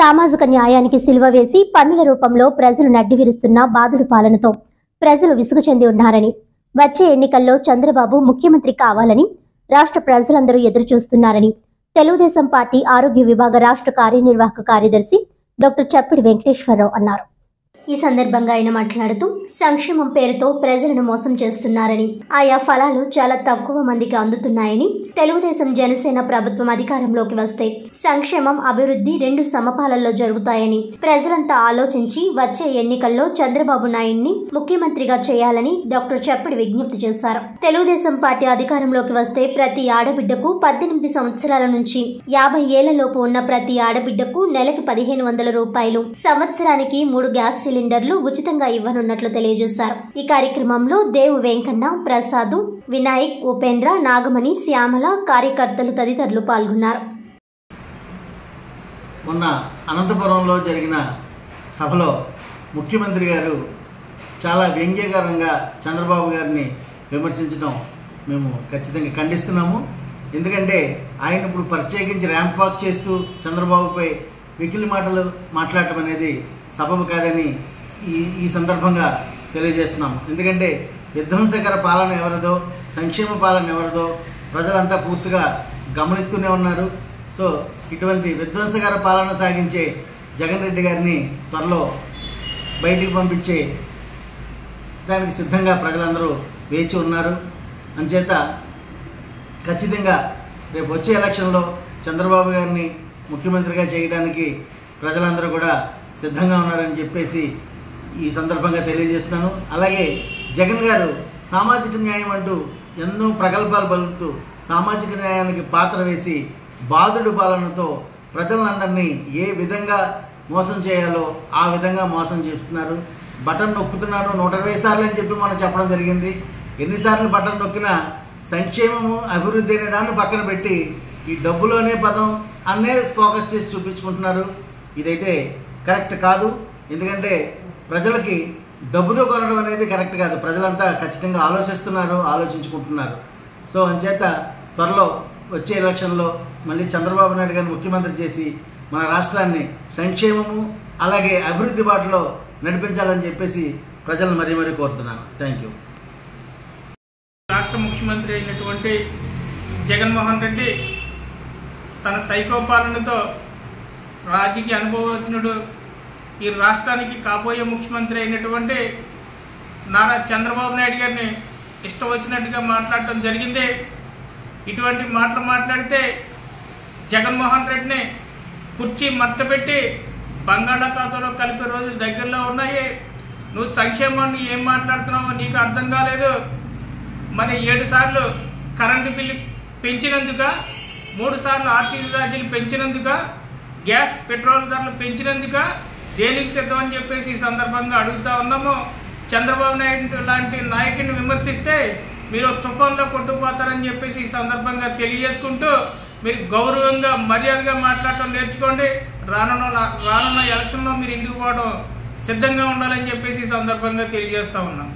సామాజిక న్యాయానికి సిలువ వేసి పన్నుల రూపంలో ప్రజలు నడ్డివిరుస్తున్న బాధుడు పాలనతో ప్రజలు విసుగు చెంది ఉన్నారని, వచ్చే ఎన్నికల్లో చంద్రబాబు ముఖ్యమంత్రి కావాలని రాష్ట్ర ప్రజలందరూ ఎదురు చూస్తున్నారని తెలుగుదేశం పార్టీ ఆరోగ్య విభాగ రాష్ట్ర కార్యనిర్వాహక కార్యదర్శి డాక్టర్ చప్పిడి వెంకటేశ్వరరావు అన్నారు. ఈ సందర్భంగా ఆయన మాట్లాడుతూ సంక్షేమం పేరుతో ప్రజలను మోసం చేస్తున్నారని, ఆయా ఫలాలు చాలా తక్కువ మందికి అందుతున్నాయని, తెలుగుదేశం జనసేన ప్రభుత్వం అధికారంలోకి వస్తే సంక్షేమం అభివృద్ధి రెండు సమపాలల్లో జరుగుతాయని ప్రజలంతా ఆలోచించి వచ్చే ఎన్నికల్లో చంద్రబాబు నాయుడిని ముఖ్యమంత్రిగా చేయాలని డాక్టర్ చప్పిడి విజ్ఞప్తి చేశారు. తెలుగుదేశం పార్టీ అధికారంలోకి వస్తే ప్రతి ఆడబిడ్డకు 18 సంవత్సరాల నుంచి 50 ఏళ్లలోపు ఉన్న ప్రతి ఆడబిడ్డకు నెలకి 1500 రూపాయలు, సంవత్సరానికి 3 గ్యాస్ సిలిండర్లు ఉచితంగా ఇవ్వనున్నట్లు తెలియజేశారు. ఈ కార్యక్రమంలో దేవు వెంకన్న, ప్రసాద్, వినాయక్, ఉపేంద్ర, నాగమణి, శ్యామల, కార్యకర్తలు తదితరులు పాల్గొన్నారు. మొన్న అనంతపురంలో జరిగిన సభలో ముఖ్యమంత్రి గారు చాలా వ్యంగ్యకరంగా చంద్రబాబు గారిని విమర్శించడం మేము ఖచ్చితంగా ఖండిస్తున్నాము. ఎందుకంటే ఆయన ఇప్పుడు ప్రత్యేకించి ర్యాంప్ వాక్ చేస్తూ చంద్రబాబుపై మిగిలిన మాటలు మాట్లాడటం అనేది సబబు కాదని ఈ సందర్భంగా తెలియజేస్తున్నాము. ఎందుకంటే విధ్వంసకర పాలన ఎవరిదో, సంక్షేమ పాలన ఎవరిదో ప్రజలంతా పూర్తిగా గమనిస్తూనే ఉన్నారు. సో ఇటువంటి విధ్వంసకర పాలన సాగించే జగన్ రెడ్డి గారిని త్వరలో బయటికి పంపించే దానికి సిద్ధంగా ప్రజలందరూ వేచి ఉన్నారు. అంచేత ఖచ్చితంగా రేపు వచ్చే ఎలక్షన్లో చంద్రబాబు గారిని ముఖ్యమంత్రిగా చేయడానికి ప్రజలందరూ కూడా సిద్ధంగా ఉన్నారని చెప్పేసి ఈ సందర్భంగా తెలియజేస్తున్నాను. అలాగే జగన్ గారు సామాజిక న్యాయం అంటూ ఎన్నో ప్రగల్భాలు పలుకుతూ సామాజిక న్యాయానికి పాత్ర వేసి బాధుడు పాలనతో ప్రజలందరినీ ఏ విధంగా మోసం చేయాలో ఆ విధంగా మోసం చేస్తున్నారు. బటన్ నొక్కుతున్నారు 120 సార్లు అని చెప్పి మనం చెప్పడం జరిగింది. ఎన్నిసార్లు బటన్ నొక్కినా సంక్షేమము అభివృద్ధి అనే దాన్ని పక్కన పెట్టి ఈ డబ్బులోనే పదం అన్నే ఫోకస్ చేసి చూపించుకుంటున్నారు. ఇదైతే కరెక్ట్ కాదు. ఎందుకంటే ప్రజలకి డబ్బుతో కొనడం అనేది కరెక్ట్ కాదు. ప్రజలంతా ఖచ్చితంగా ఆలోచించుకుంటున్నారు. సో అంచేత త్వరలో వచ్చే ఎలక్షన్లో మళ్ళీ చంద్రబాబు నాయుడు గారిని ముఖ్యమంత్రి చేసి మన రాష్ట్రాన్ని సంక్షేమము అలాగే అభివృద్ధి బాటలో నడిపించాలని చెప్పేసి ప్రజలను మరీ కోరుతున్నాను. Thank you. రాష్ట్ర ముఖ్యమంత్రి అయినటువంటి జగన్మోహన్ రెడ్డి తన సైకో పాలనతో రాజకీయ అనుభవజ్ఞుడు, ఈ రాష్ట్రానికి కాబోయే ముఖ్యమంత్రి అయినటువంటి నారా చంద్రబాబు నాయుడు గారిని ఇష్టం వచ్చినట్టుగా మాట్లాడటం జరిగింది. ఇటువంటి మాటలు మాట్లాడితే జగన్మోహన్ రెడ్డిని కుర్చీ మత్తపెట్టి బంగాళాఖాతంలో కలిపే రోజులు దగ్గరలో ఉన్నాయి. నువ్వు సంక్షేమాన్ని ఏం మాట్లాడుతున్నావో నీకు అర్థం కాలేదు. మరి 7 సార్లు కరెంటు బిల్లు పెంచినందుక, 3 సార్లు ఆర్టీసీ ఛార్జీలు పెంచినందుక, గ్యాస్ పెట్రోల్ ధరలు పెంచినందుక దేనికి సిద్ధం అని చెప్పేసి ఈ సందర్భంగా అడుగుతా ఉన్నాము. చంద్రబాబు నాయుడు లాంటి నాయకుడిని విమర్శిస్తే మీరు తుఫాన్లో కొట్టుకుపోతారని చెప్పేసి ఈ సందర్భంగా తెలియజేసుకుంటూ మీరు గౌరవంగా మర్యాదగా మాట్లాడటం నేర్చుకోండి. రానున్న ఎలక్షన్లో మీరు ఇంటికి పోవడం సిద్ధంగా ఉండాలని చెప్పేసి ఈ సందర్భంగా తెలియజేస్తా ఉన్నాం.